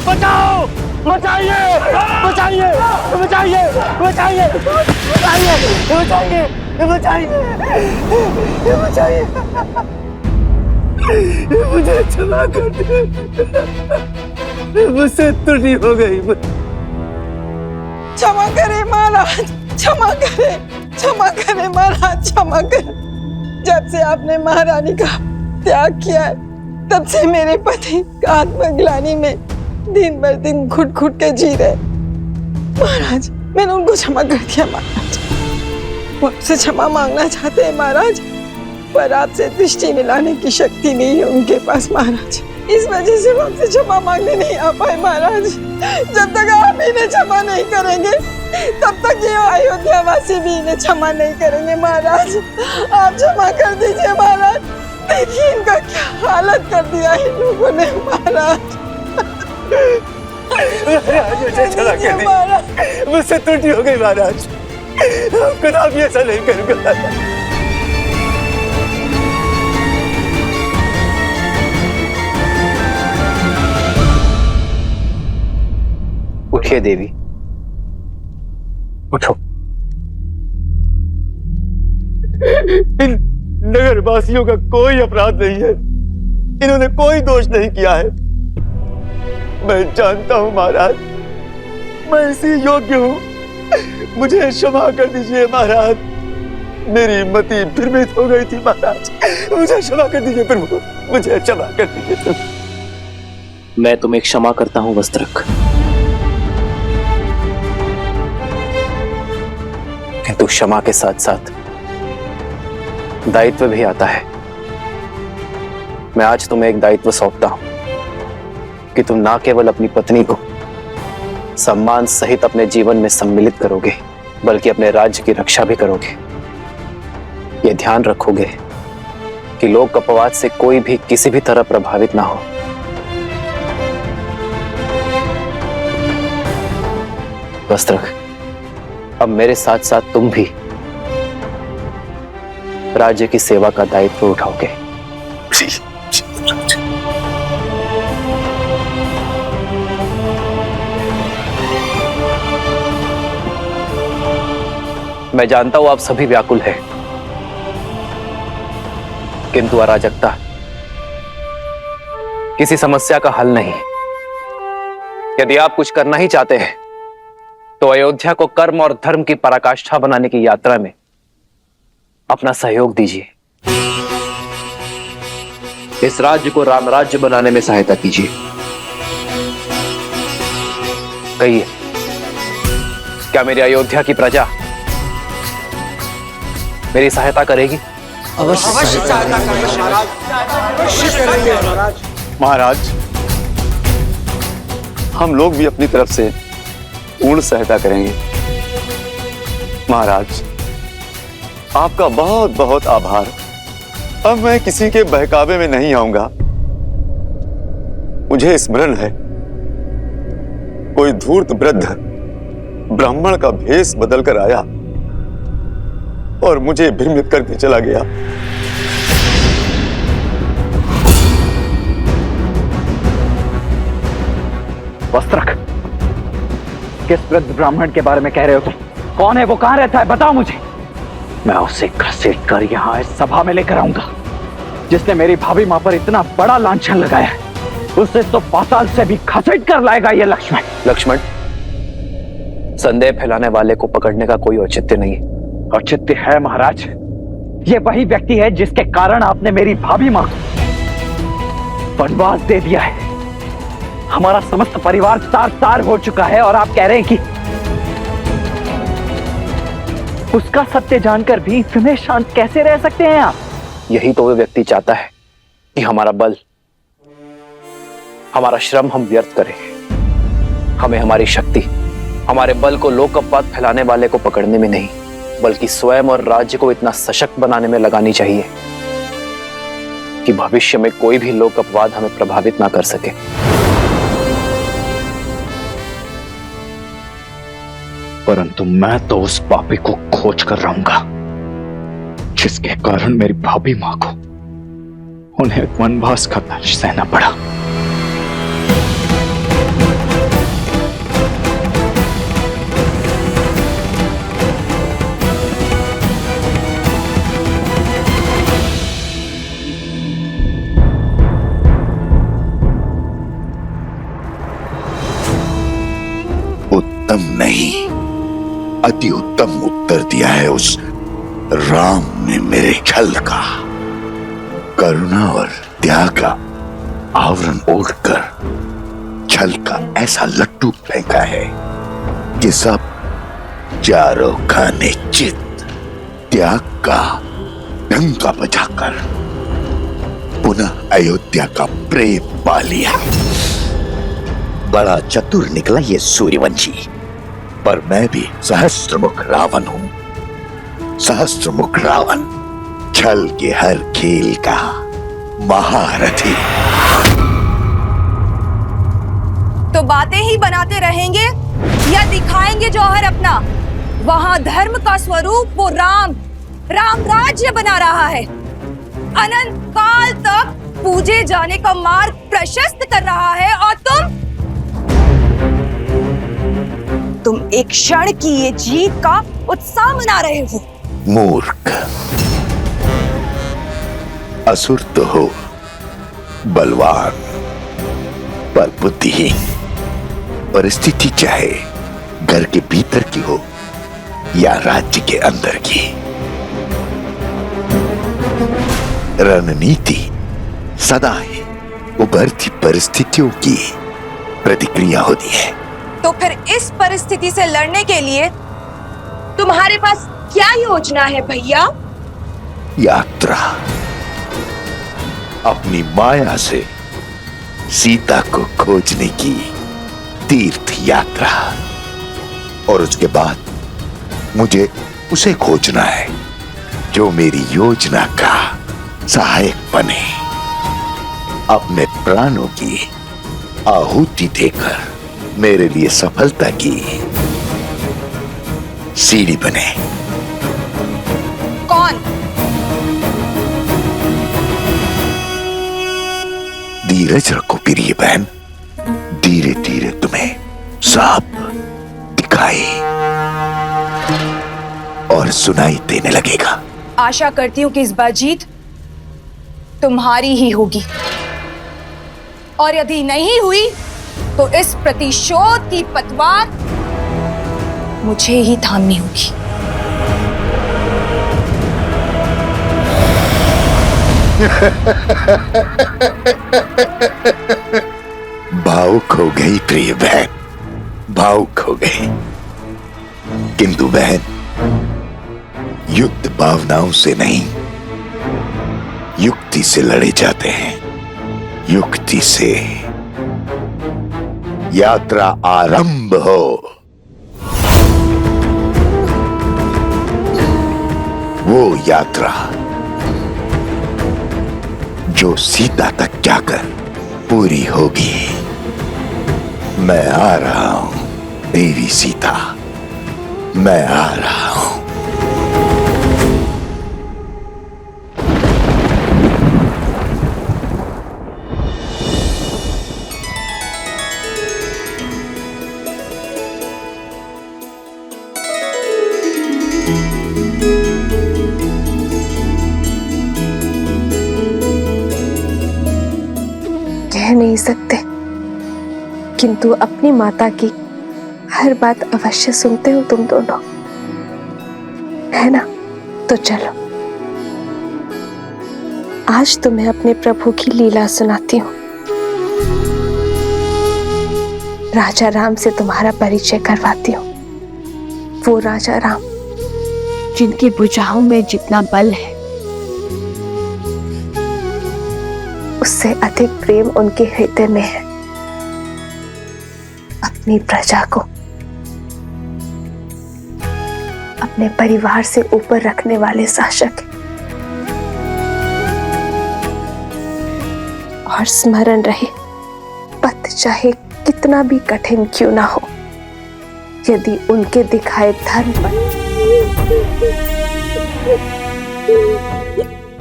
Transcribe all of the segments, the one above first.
बचाओ, बचाइए, बचाइए, बचाइए, बचाइए, बचाइए, बचाइए, बचाइए, मुझे क्षमा कर दे, मुझसे त्रुटि हो गई। क्षमा करे महाराज, क्षमा करे, क्षमा करे महाराज, क्षमा करे। जब से आपने महारानी का त्याग किया है, तब से मेरे पति आत्मग्लानि में दिन भर दिन घुट घुट के जी रहे। महाराज, मैंने उनको क्षमा कर दिया महाराज। वो आपसे क्षमा मांगना चाहते हैं महाराज, पर आपसे दृष्टि मिलाने की शक्ति नहीं है उनके पास महाराज। इस वजह से वो आपसे क्षमा मांगने नहीं आ पाए महाराज। जब तक आप इन्हें क्षमा नहीं करेंगे, तब तक ये अयोध्या वासी भी इन्हें क्षमा नहीं करेंगे महाराज। आप क्षमा कर दीजिए महाराज। देखिए इनका क्या हालत कर दिया इन लोगों ने महाराज। मुझे क्षमा कर दीजिए, मुझसे त्रुटि हो गई महाराज। खुदा भी ऐसा नहीं करूंगा। उठिए देवी, उठो। इन नगरवासियों का कोई अपराध नहीं है, इन्होंने कोई दोष नहीं किया है। मैं जानता हूं महाराज, मैं इसी योग्य हूं, मुझे क्षमा कर दीजिए महाराज। मेरी मति भ्रमित हो गई थी महाराज, मुझे क्षमा कर दीजिए प्रभु, मुझे क्षमा कर दीजिए। मैं तुम्हें क्षमा करता हूं वस्त्रक, किंतु क्षमा के साथ साथ दायित्व भी आता है। मैं आज तुम्हें एक दायित्व सौंपता हूं कि तुम ना केवल अपनी पत्नी को सम्मान सहित अपने जीवन में सम्मिलित करोगे, बल्कि अपने राज्य की रक्षा भी करोगे। यह ध्यान रखोगे कि लोक अपवाद से कोई भी किसी भी तरह प्रभावित ना हो। वस्त्रक, अब मेरे साथ साथ तुम भी राज्य की सेवा का दायित्व उठाओगे। मैं जानता हूं आप सभी व्याकुल हैं, किंतु अराजकता किसी समस्या का हल नहीं। यदि आप कुछ करना ही चाहते हैं तो अयोध्या को कर्म और धर्म की पराकाष्ठा बनाने की यात्रा में अपना सहयोग दीजिए। इस राज्य को राम राज्य बनाने में सहायता कीजिए। कहिए, क्या मेरी अयोध्या की प्रजा मेरी सहायता करेगी? अवश्य सहायता करेंगे महाराज। महाराज, हम लोग भी अपनी तरफ से पूर्ण सहायता करेंगे। महाराज, आपका बहुत बहुत आभार। अब मैं किसी के बहकावे में नहीं आऊंगा। मुझे स्मरण है, कोई धूर्त वृद्ध ब्राह्मण का भेष बदलकर आया और मुझे भ्रमित करके चला गया। वस्त्रक, किस वृद्ध ब्राह्मण के बारे में कह रहे हो तुम? कौन है वो, कहां रहता है, बताओ मुझे। मैं उसे घसीट कर यहाँ इस सभा में लेकर आऊंगा। जिसने मेरी भाभी मां पर इतना बड़ा लांछन लगाया है, उसे तो पाताल से भी घसीट कर लाएगा ये लक्ष्मण। लक्ष्मण, संदेह फैलाने वाले को पकड़ने का कोई औचित्य नहीं है। औचित्य है महाराज। ये वही व्यक्ति है जिसके कारण आपने मेरी भाभी मां को वनवास दे दिया है। हमारा समस्त परिवार तार तार हो चुका है और आप कह रहे हैं कि उसका सत्य जानकर भी इतने शांत कैसे रह सकते हैं आप? यही तो वो व्यक्ति चाहता है कि हमारा बल, हमारा श्रम हम व्यर्थ करें। हमें हमारी शक्ति, हमारे बल को लोक अपवाद फैलाने वाले को पकड़ने में नहीं, बल्कि स्वयं और राज्य को इतना सशक्त बनाने में लगानी चाहिए कि भविष्य में कोई भी लोक अपवाद हमें प्रभावित ना कर सके। परंतु मैं तो उस पापी को खोज कर रहूंगा जिसके कारण मेरी भाभी मां को उन्हें वनवास का दंश सहना पड़ा। उत्तम नहीं, अति उत्तम उत्तर दिया है उस राम ने मेरे छल का। करुणा और त्याग का आवरण ओढ़कर छल का ऐसा लट्टू फेंका है कि सब चारों खाने चित त्याग का डंका बजाकर पुनः अयोध्या का प्रेम पा लिया। बड़ा चतुर निकला ये सूर्यवंशी, पर मैं भी सहस्त्रमुख रावण हूं। सहस्त्रमुख रावण, छल के हर खेल का महारथी। तो बातें ही बनाते रहेंगे या दिखाएंगे जौहर अपना? वहां धर्म का स्वरूप वो राम राज्य बना रहा है, अनंत काल तक पूजे जाने का मार्ग प्रशस्त कर रहा है, और तुम एक क्षण की ये जीत का उत्साह मना रहे हो। मूर्ख, असुर तो हो, बलवान पर बुद्धिहीन। परिस्थिति चाहे घर के भीतर की हो या राज्य के अंदर की, रणनीति सदा ही उभरती परिस्थितियों की प्रतिक्रिया होती है। तो फिर इस परिस्थिति से लड़ने के लिए तुम्हारे पास क्या योजना है भैया? यात्रा, अपनी माया से सीता को खोजने की तीर्थ यात्रा, और उसके बाद मुझे उसे खोजना है जो मेरी योजना का सहायक बने, अपने प्राणों की आहुति देकर मेरे लिए सफलता की सीढ़ी बने। कौन? धीरज रखो प्रिय बहन, धीरे धीरे तुम्हें सब दिखाई और सुनाई देने लगेगा। आशा करती हूँ कि इस बार जीत तुम्हारी ही होगी, और यदि नहीं हुई तो इस प्रतिशोध की पतवार मुझे ही थामनी होगी। भावुक हो गई प्रिय बहन, भावुक हो गई। किंतु बहन, युद्ध भावनाओं से नहीं, युक्ति से लड़े जाते हैं। युक्ति से यात्रा आरंभ हो। वो यात्रा जो सीता तक जाकर पूरी होगी। मैं आ रहा हूं देवी सीता, मैं आ रहा हूं। कह नहीं सकते, किंतु अपनी माता की हर बात अवश्य सुनते हो तुम दोनों, है ना? तो चलो, आज तुम्हें अपने प्रभु की लीला सुनाती हूँ। राजा राम से तुम्हारा परिचय करवाती हूँ। वो राजा राम जिनकी भुजाओं में जितना बल है, उससे अधिक प्रेम उनके हृदय में है। अपनी प्रजा को अपने परिवार से ऊपर रखने वाले शासक हैं। और स्मरण रहे, पथ चाहे कितना भी कठिन क्यों ना हो, यदि उनके दिखाए धर्म पर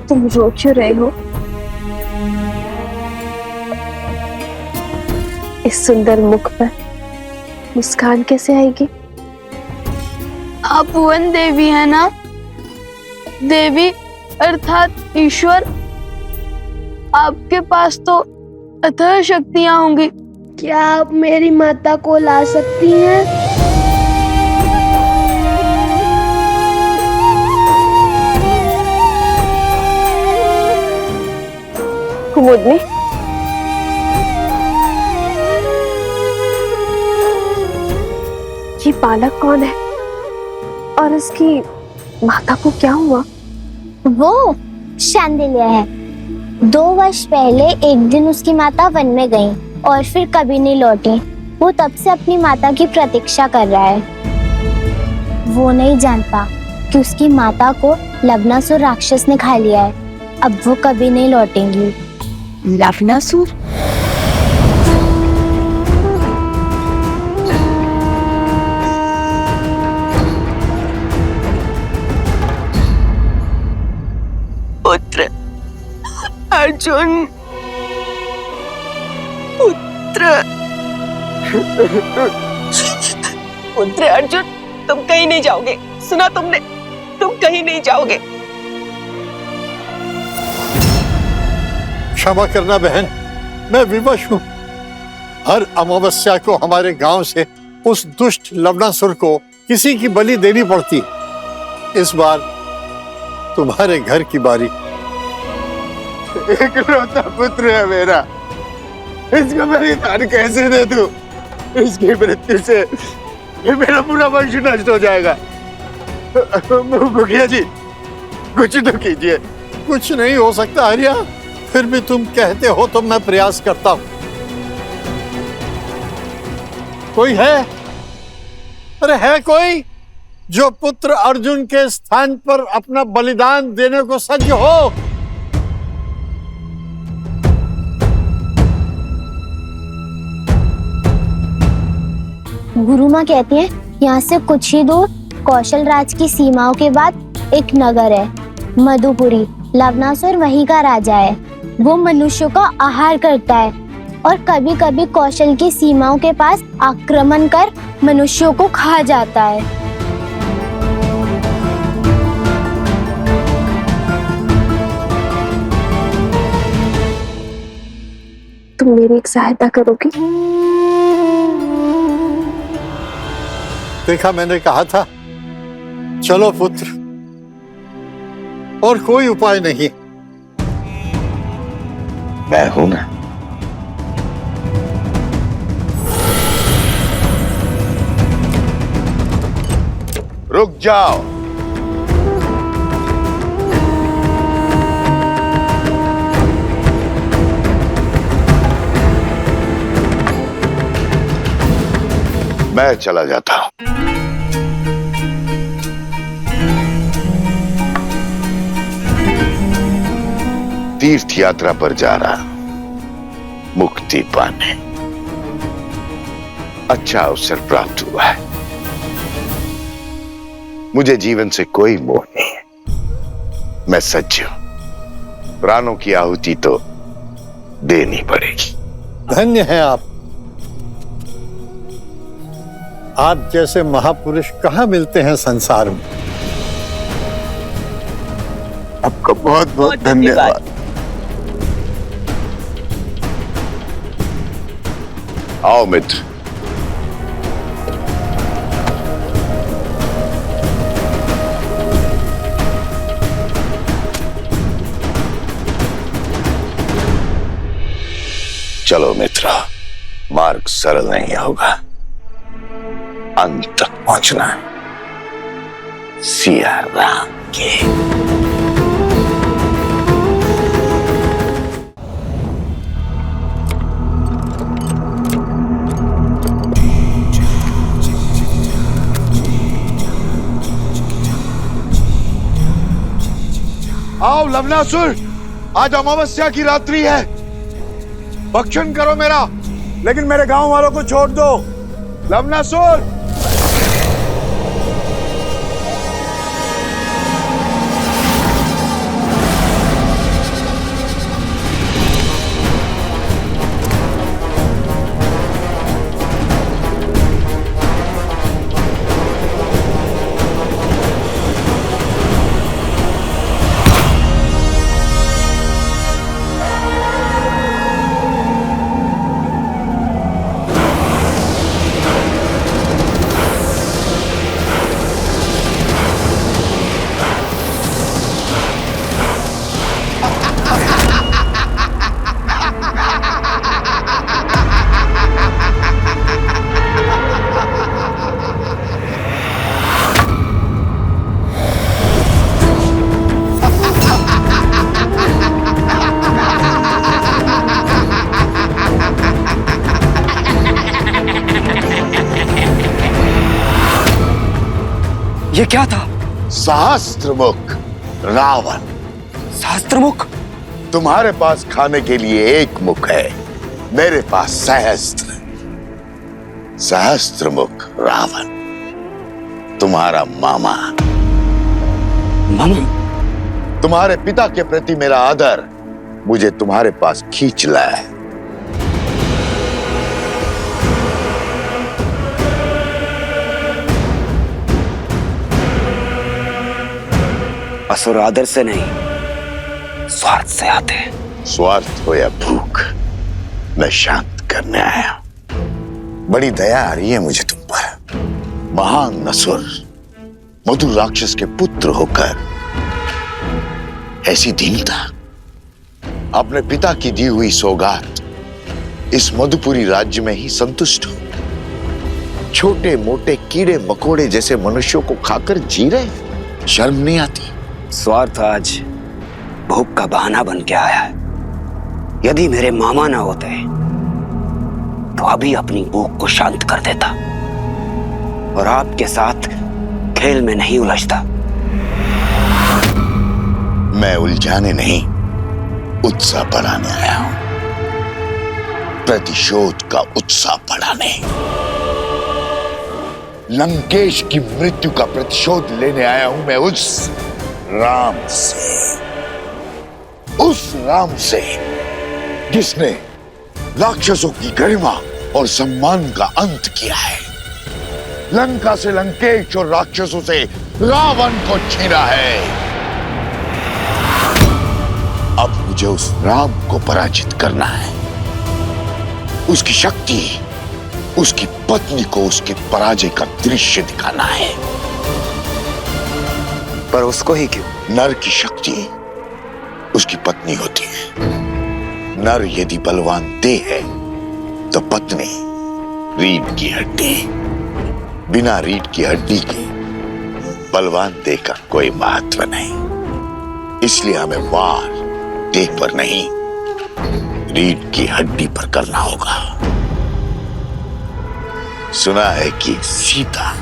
तुम रो क्यों रहे हो? इस सुंदर मुख पर मुस्कान कैसे आएगी? आप भुवन देवी है ना? देवी अर्थात ईश्वर। आपके पास तो अथाह शक्तियां होंगी। क्या आप मेरी माता को ला सकती हैं? कुमुदनी, ये बालक कौन है और इसकी माता को क्या हुआ? वो शांडिल्य है। 2 वर्ष पहले एक दिन उसकी माता वन में गई और फिर कभी नहीं लौटी। वो तब से अपनी माता की प्रतीक्षा कर रहा है। वो नहीं जानता कि उसकी माता को लवनासुर राक्षस ने खा लिया है। अब वो कभी नहीं लौटेंगी। लवनासुर? पुत्र अर्जुन, पुत्र अर्जुन, तुम कहीं नहीं जाओगे। सुना तुमने? तुम कहीं नहीं जाओगे। क्षमा करना बहन, मैं विवश हूँ। हर अमावस्या को हमारे गांव से उस दुष्ट लवनासुर को किसी की बलि देनी पड़ती। इस बार तुम्हारे घर की बारी। इकलौता पुत्र है मेरा, इसको बलिदान कैसे दे दूं? इसकी मृत्यु से ये मेरा पूरा वंश नष्ट हो जाएगा। मुखिया जी, कुछ तो कीजिए। कुछ नहीं हो सकता आर्या, फिर भी तुम कहते हो तो मैं प्रयास करता हूं। कोई है? अरे है कोई जो पुत्र अर्जुन के स्थान पर अपना बलिदान देने को सज्ज हो? गुरु माँ कहती है यहाँ से कुछ ही दूर कौशल राज की सीमाओं के बाद एक नगर है, मधुपुरी। लवनासुर वहीं का राजा है। वो मनुष्यों का आहार करता है और कभी कभी कौशल की सीमाओं के पास आक्रमण कर मनुष्यों को खा जाता है। तुम मेरी एक सहायता करोगी? देखा, मैंने कहा था। चलो पुत्र, और कोई उपाय नहीं। मैं हूं ना। रुक जाओ। मैं चला जाता हूं। तीर्थ यात्रा पर जा रहा, मुक्ति पाने। अच्छा अवसर प्राप्त हुआ है। मुझे जीवन से कोई मोह नहीं है। मैं सच्ची हूं। प्राणों की आहुति तो देनी पड़ेगी। धन्य हैं आप। आप जैसे महापुरुष कहाँ मिलते हैं संसार में। आपका बहुत बहुत धन्यवाद। आओ मित्र। चलो मित्रा, मार्ग सरल नहीं होगा। अंत तक पहुंचना है। सिया राम के। आओ लवनासुर, आज अमावस्या की रात्रि है। भक्षण करो मेरा, लेकिन मेरे गांव वालों को छोड़ दो। लवनासुर, ये क्या था? सहस्त्रमुख रावण। सहस्त्रमुख? तुम्हारे पास खाने के लिए एक मुख है, मेरे पास सहस्त्र। सहस्त्रमुख रावण तुम्हारा मामा। मामा? तुम्हारे पिता के प्रति मेरा आदर मुझे तुम्हारे पास खींच लाया है। असुर आदर से नहीं, स्वार्थ से आते हैं। स्वार्थ हो या भूख, मैं शांत करने आया। बड़ी दया आ रही है मुझे तुम पर। महान असुर मधुर राक्षस के पुत्र होकर ऐसी दीनता। अपने पिता की दी हुई सौगात इस मधुपुरी राज्य में ही संतुष्ट हो। छोटे मोटे कीड़े मकोड़े जैसे मनुष्यों को खाकर जी रहे, शर्म नहीं आती? स्वार्थ आज भूख का बहाना बन के आया है। यदि मेरे मामा ना होते तो अभी अपनी भूख को शांत कर देता और आपके साथ खेल में नहीं उलझता। मैं उलझाने नहीं, उत्साह बढ़ाने आया हूं। प्रतिशोध का उत्साह बढ़ाने। लंकेश की मृत्यु का प्रतिशोध लेने आया हूं मैं उस राम से। उस राम से जिसने राक्षसों की गरिमा और सम्मान का अंत किया है। लंका से लंकेश और राक्षसों से रावण को छीना है। अब मुझे उस राम को पराजित करना है। उसकी शक्ति, उसकी पत्नी को उसके पराजय का दृश्य दिखाना है। पर उसको ही क्यों? नर की शक्ति उसकी पत्नी होती है। नर यदि बलवान देह है तो पत्नी रीढ़ की हड्डी। बिना रीढ़ की हड्डी के बलवान देह का कोई महत्व नहीं। इसलिए हमें वार देह पर नहीं, रीढ़ की हड्डी पर करना होगा। सुना है कि सीता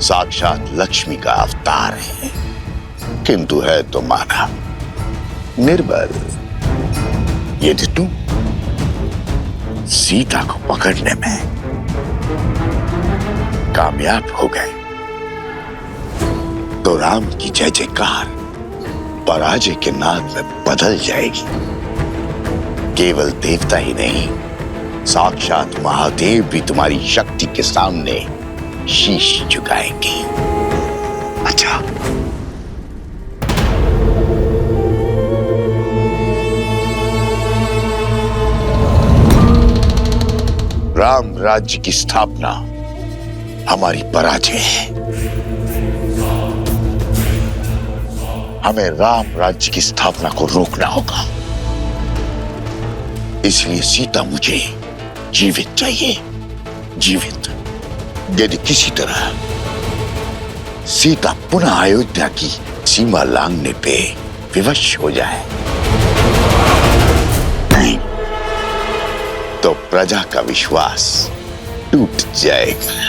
साक्षात लक्ष्मी का अवतार है, किंतु है तो मानव, निर्बल। यदि तुम सीता को पकड़ने में कामयाब हो गए तो राम की जय जयकार पराजय के नाद में बदल जाएगी। केवल देवता ही नहीं, साक्षात महादेव भी तुम्हारी शक्ति के सामने शीश झुकाएंगे। अच्छा, राम राज्य की स्थापना हमारी पराजय है। हमें राम राज्य की स्थापना को रोकना होगा। इसलिए सीता मुझे जीवित चाहिए, जीवित। यदि किसी तरह सीता पुनः अयोध्या की सीमा लांघने पे विवश हो जाए नहीं तो प्रजा का विश्वास टूट जाएगा।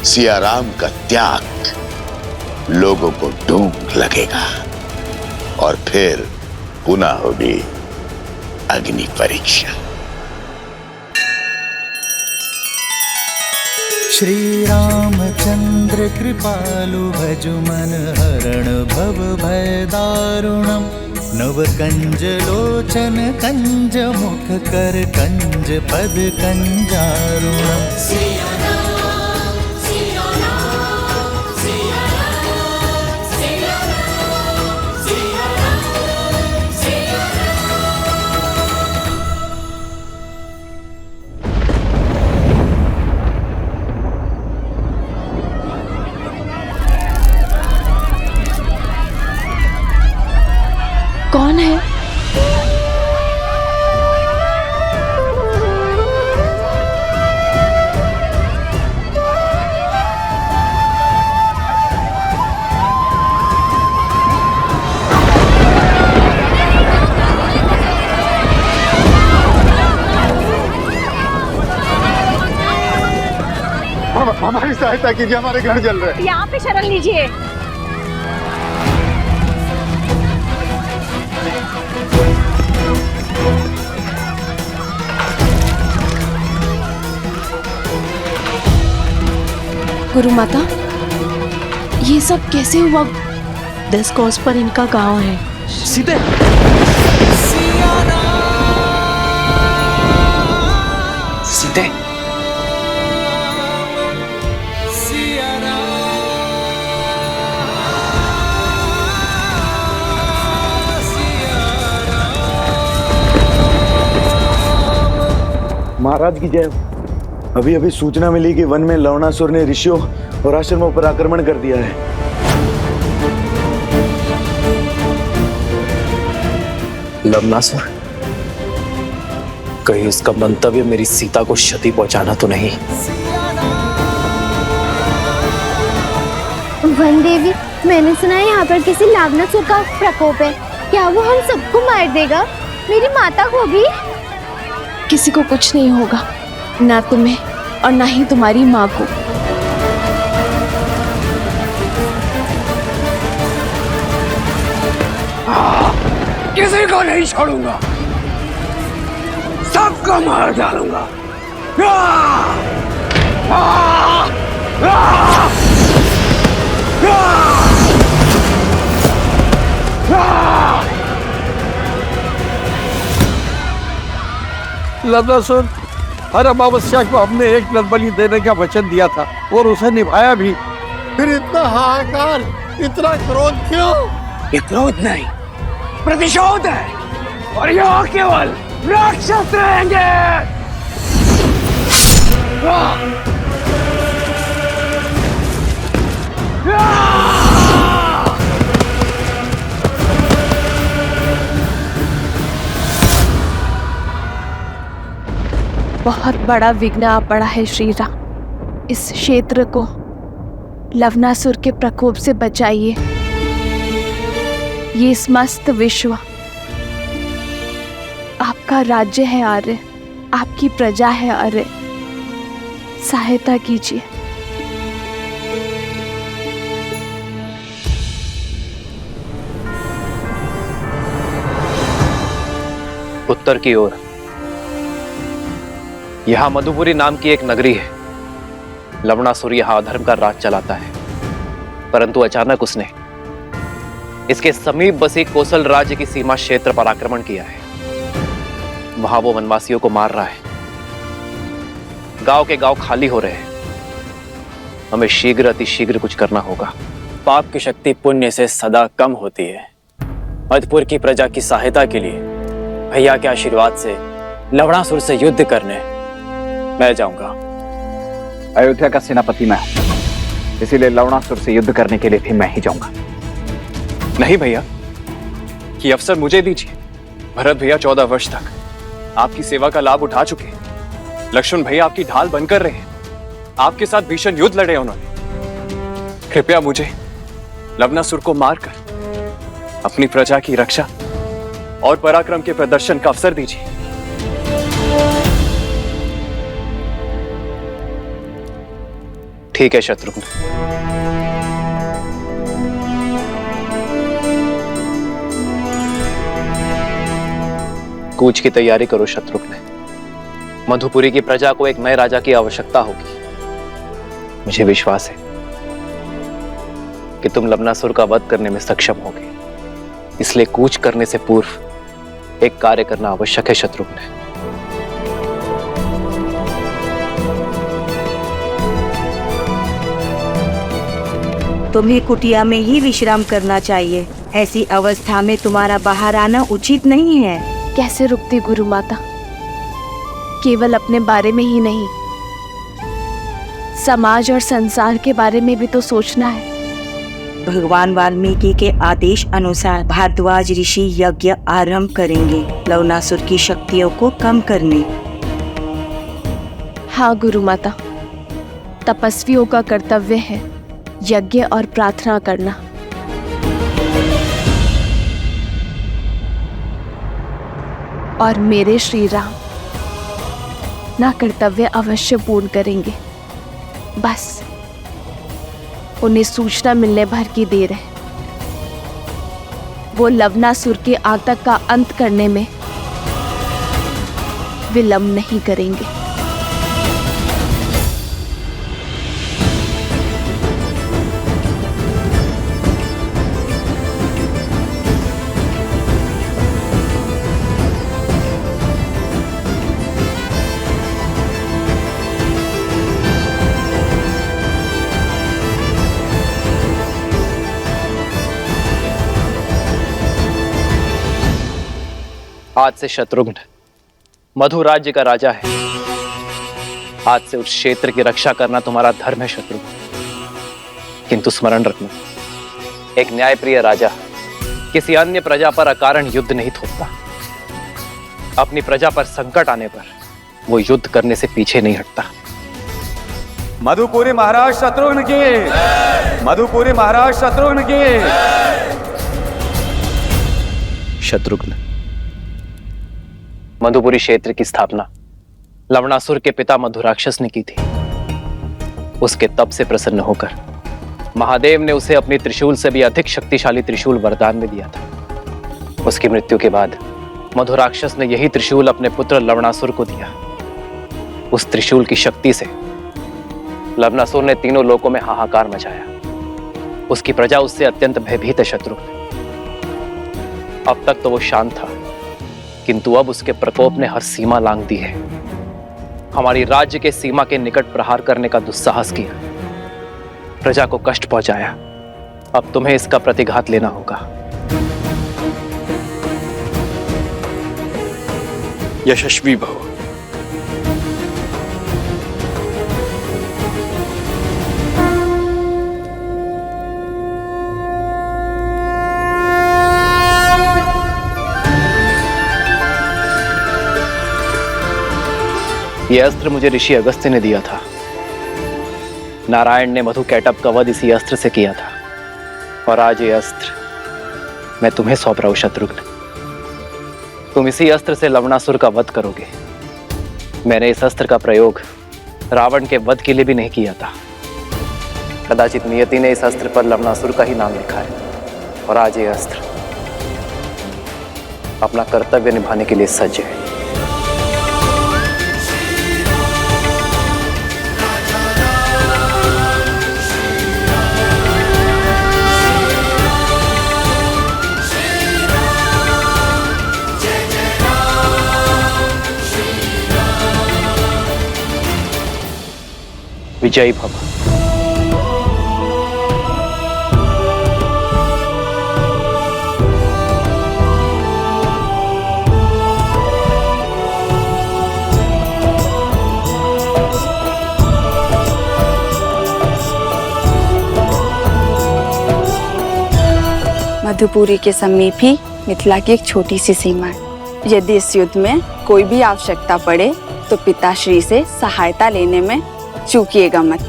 सिया राम का त्याग लोगों को ढोंग लगेगा और फिर पुनः होगी अग्नि परीक्षा। श्री रामचंद्र कृपालु भजु मन हरण भव भय दारुणम। नव कंज लोचन कंज मुख कर कंज पद कंजारुणम। कौन है? हमारी सहायता कीजिए, हमारे घर जल रहे हैं। यहाँ पे शरण लीजिए। गुरु माता, ये सब कैसे हुआ? 10 कोस पर इनका गांव है। सीते, सीते, महाराज की जय। अभी अभी सूचना मिली कि वन में लवणासुर ने ऋषियों और आश्रमों पर आक्रमण कर दिया है। लवणासुर, कहीं उसका मंतव्य मेरी सीता को क्षति पहुंचाना तो नहीं? वन देवी, मैंने सुना है यहाँ पर किसी लवणासुर का प्रकोप है। क्या वो हम सबको मार देगा? मेरी माता को भी? किसी को कुछ नहीं होगा, ना तुम्हें और ना ही तुम्हारी माँ को। किसी को नहीं छोड़ूंगा, सबको मार डालूंगा। लवणासुर, हर अमावस्या को हमने एक नर बलि देने का वचन दिया था और उसे निभाया भी। फिर इतना हाहाकार, इतना क्रोध क्यों? ये क्रोध नहीं, प्रतिशोध है। और यहाँ केवल राक्षस रहेंगे। बहुत बड़ा विघ्न आ पड़ा है श्री राम। इस क्षेत्र को लवणासुर के प्रकोप से बचाइए। ये समस्त विश्व आपका राज्य है आर्य, आपकी प्रजा है आर्य। सहायता कीजिए। उत्तर की ओर यहां मधुपुरी नाम की एक नगरी है। लवणासुर यहां अधर्म का राज चलाता है, परंतु अचानक उसने इसके समीप बसी कोसल राज्य की सीमा क्षेत्र पर आक्रमण किया है। वहां वो वनवासियों को मार रहा है। गांव के गांव खाली हो रहे हैं। हमें शीघ्र अतिशीघ्र कुछ करना होगा। पाप की शक्ति पुण्य से सदा कम होती है। मधुपुर की प्रजा की सहायता के लिए भैया के आशीर्वाद से लवणासुर से युद्ध करने मैं जाऊंगा। अयोध्या का सेनापति मैं हूं, इसीलिए लवणासुर से युद्ध करने के लिए भी मैं ही जाऊंगा। नहीं भैया, ये अवसर मुझे दीजिए। भरत भैया 14 वर्ष तक आपकी सेवा का लाभ उठा चुके हैं। लक्ष्मण भैया आपकी ढाल बनकर रहे हैं। आपके साथ भीषण युद्ध लड़े उन्होंने। कृपया मुझे लवणासुर को मारकर अपनी प्रजा की रक्षा और पराक्रम के प्रदर्शन का अवसर दीजिए। ठीक है शत्रुघ्न, कूच की तैयारी करो शत्रुघ्न। मधुपुरी की प्रजा को एक नए राजा की आवश्यकता होगी। मुझे विश्वास है कि तुम लवणासुर का वध करने में सक्षम होगे। इसलिए कूच करने से पूर्व एक कार्य करना आवश्यक है शत्रुघ्न। तुम्हें कुटिया में ही विश्राम करना चाहिए। ऐसी अवस्था में तुम्हारा बाहर आना उचित नहीं है। कैसे रुकती गुरु माता? केवल अपने बारे में ही नहीं, समाज और संसार के बारे में भी तो सोचना है। भगवान वाल्मीकि के आदेश अनुसार भारद्वाज ऋषि यज्ञ आरंभ करेंगे लवणासुर की शक्तियों को कम करने। हाँ गुरु माता, तपस्वियों का कर्तव्य है यज्ञ और प्रार्थना करना। और मेरे श्री राम ना कर्तव्य अवश्य पूर्ण करेंगे। बस उन्हें सूचना मिलने भर की देर है। वो लवनासुर के आतंक का अंत करने में विलंब नहीं करेंगे। आज से शत्रुघ्न मधु राज्य का राजा है। आज से उस क्षेत्र की रक्षा करना तुम्हारा धर्म है शत्रुघ्न। किंतु स्मरण रखना, एक न्यायप्रिय राजा किसी अन्य प्रजा पर अकारण युद्ध नहीं थोपता। अपनी प्रजा पर संकट आने पर वो युद्ध करने से पीछे नहीं हटता। मधुपुरी महाराज शत्रुघ्न की, मधुपुरी महाराज शत्रुघ्न की। शत्रुघ्न, मधुपुरी क्षेत्र की स्थापना लवणासुर के पिता मधुराक्षस ने की थी। उसके तप से प्रसन्न होकर महादेव ने उसे अपनी त्रिशूल से भी अधिक शक्तिशाली त्रिशूल वरदान में दिया था। उसकी मृत्यु के बाद मधुराक्षस ने यही त्रिशूल अपने पुत्र लवणासुर को दिया। उस त्रिशूल की शक्ति से लवणासुर ने तीनों लोकों में हाहाकार मचाया। उसकी प्रजा उससे अत्यंत भयभीत है शत्रुघ्न। अब तक तो वो शांत था, किंतु अब उसके प्रकोप ने हर सीमा लांघ दी है। हमारी राज्य के सीमा के निकट प्रहार करने का दुस्साहस किया, प्रजा को कष्ट पहुंचाया। अब तुम्हें इसका प्रतिघात लेना होगा। यशस्वी भव। यह अस्त्र मुझे ऋषि अगस्त्य ने दिया था। नारायण ने मधु कैटभ का वध इसी अस्त्र से किया था, और आज ये अस्त्र मैं तुम्हें सौंप रहा हूं शत्रुघ्न। तुम इसी अस्त्र से लवणासुर का वध करोगे। मैंने इस अस्त्र का प्रयोग रावण के वध के लिए भी नहीं किया था। कदाचित नियति ने इस अस्त्र पर लवणासुर का ही नाम लिखा है, और आज ये अस्त्र अपना कर्तव्य निभाने के लिए सज्ज है। विजयी भव। मधुपुरी के समीप ही मिथिला की एक छोटी सी सीमा है। यदि इस युद्ध में कोई भी आवश्यकता पड़े तो पिताश्री से सहायता लेने में चूकिएगा मत।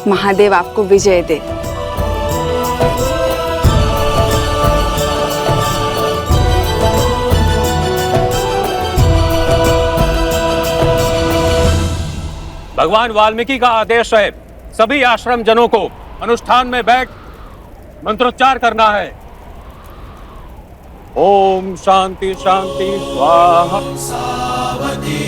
महादेव आपको विजय दे। भगवान वाल्मीकि का आदेश है, सभी आश्रम जनों को अनुष्ठान में बैठ मंत्रोच्चार करना है। ओम शांति शांति स्वाहा। सावती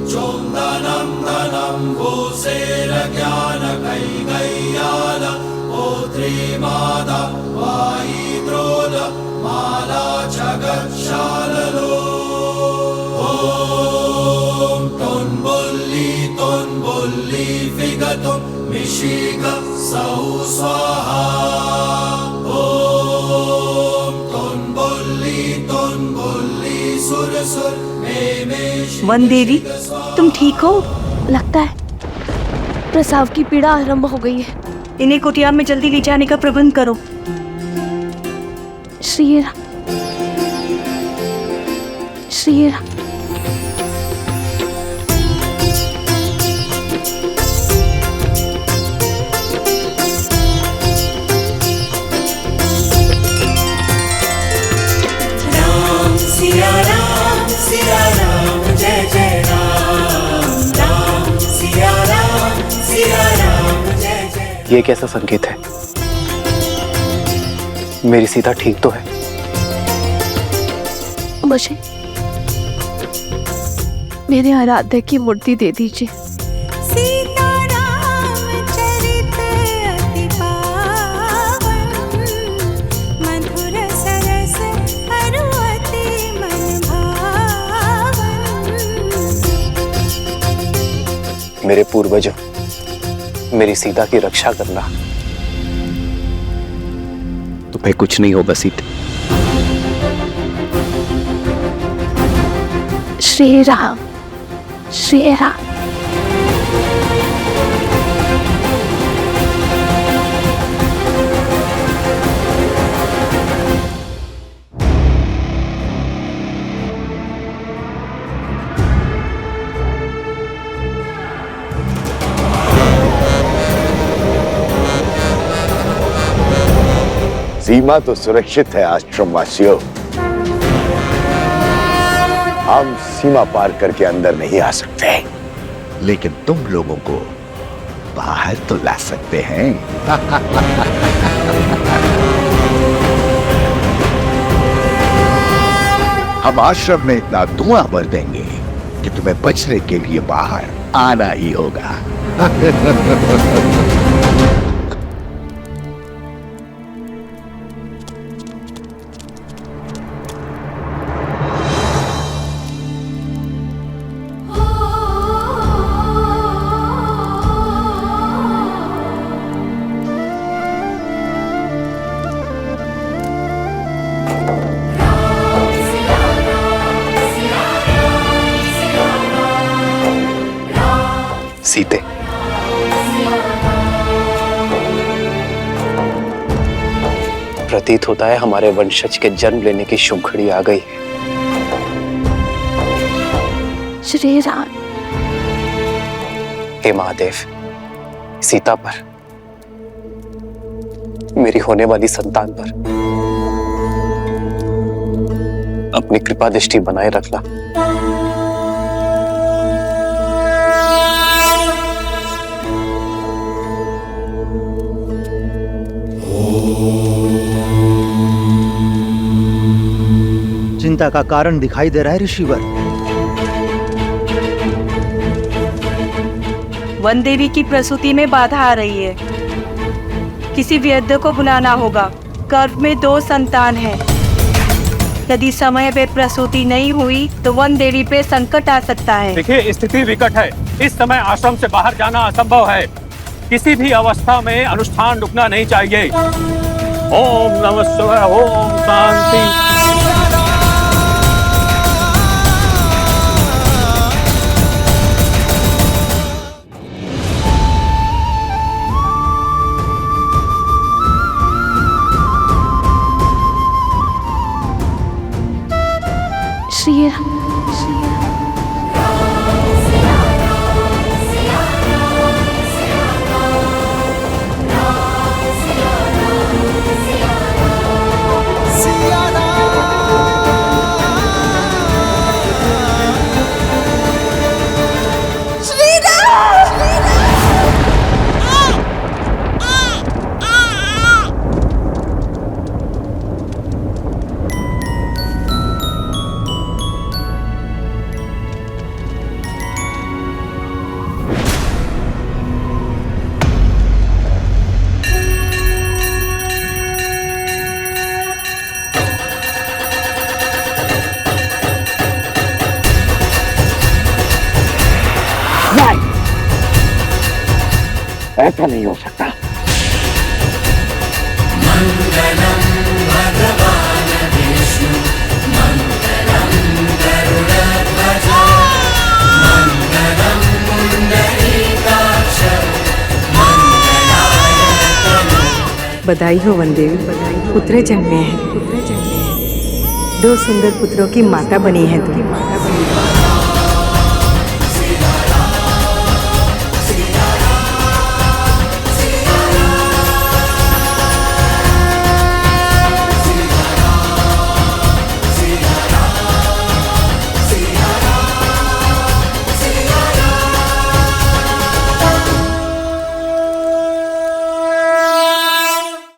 चोंदनम दनम भूसेर ज्ञान कैगैयाल पोत्री मादा वाईद्रोल माला जगत्शाललो। ओम तोन्बुल्ली फिगतुम मिशिग सौ स्वाहा। ओम तोन्बुल्ली सुर सुर वन देवी, तुम ठीक हो? लगता है प्रसव की पीड़ा आरंभ हो गई है। इन्हें कुटिया में जल्दी ले जाने का प्रबंध करो। श्री राम, श्री राम। सिया राम जय जय राम, राम सिया राम ये कैसा संकेत है? मेरी सीता ठीक तो है? मुझे मेरे आराध्य की मूर्ति दे दीजिए। मेरे पूर्वजों, मेरी सीता की रक्षा करना। तुम्हें कुछ नहीं होगा सीता। श्री राम, श्री राम। सीमा तो सुरक्षित है आश्रमवासियों। हम सीमा पार करके अंदर नहीं आ सकते, लेकिन तुम लोगों को बाहर तो ला सकते हैं। हम आश्रम में इतना धुआं भर देंगे कि तुम्हें बचने के लिए बाहर आना ही होगा। सीते, प्रतीत होता है हमारे वंशज के जन्म लेने की शुभ घड़ी आ गई है। श्री राम। हे महादेव, सीता पर, मेरी होने वाली संतान पर अपनी कृपा दृष्टि बनाए रखना। चिंता का कारण दिखाई दे रहा है ऋषिवर। वन देवी की प्रसूति में बाधा आ रही है। किसी वैद्य को बुलाना होगा। गर्भ में 2 संतान हैं। यदि समय पे प्रसूति नहीं हुई तो वन देवी पे संकट आ सकता है। देखिए, स्थिति विकट है। इस समय आश्रम से बाहर जाना असंभव है। किसी भी अवस्था में अनुष्ठान रुकना नहीं चाहिए। ओम नमः शिवाय। ओम शांति। श्री राम, श्री राम। ऐसा नहीं हो सकता। बधाई हो वन देवी, पुत्र जन्मे हैं। 2 सुंदर पुत्रों की माता बनी है तुम।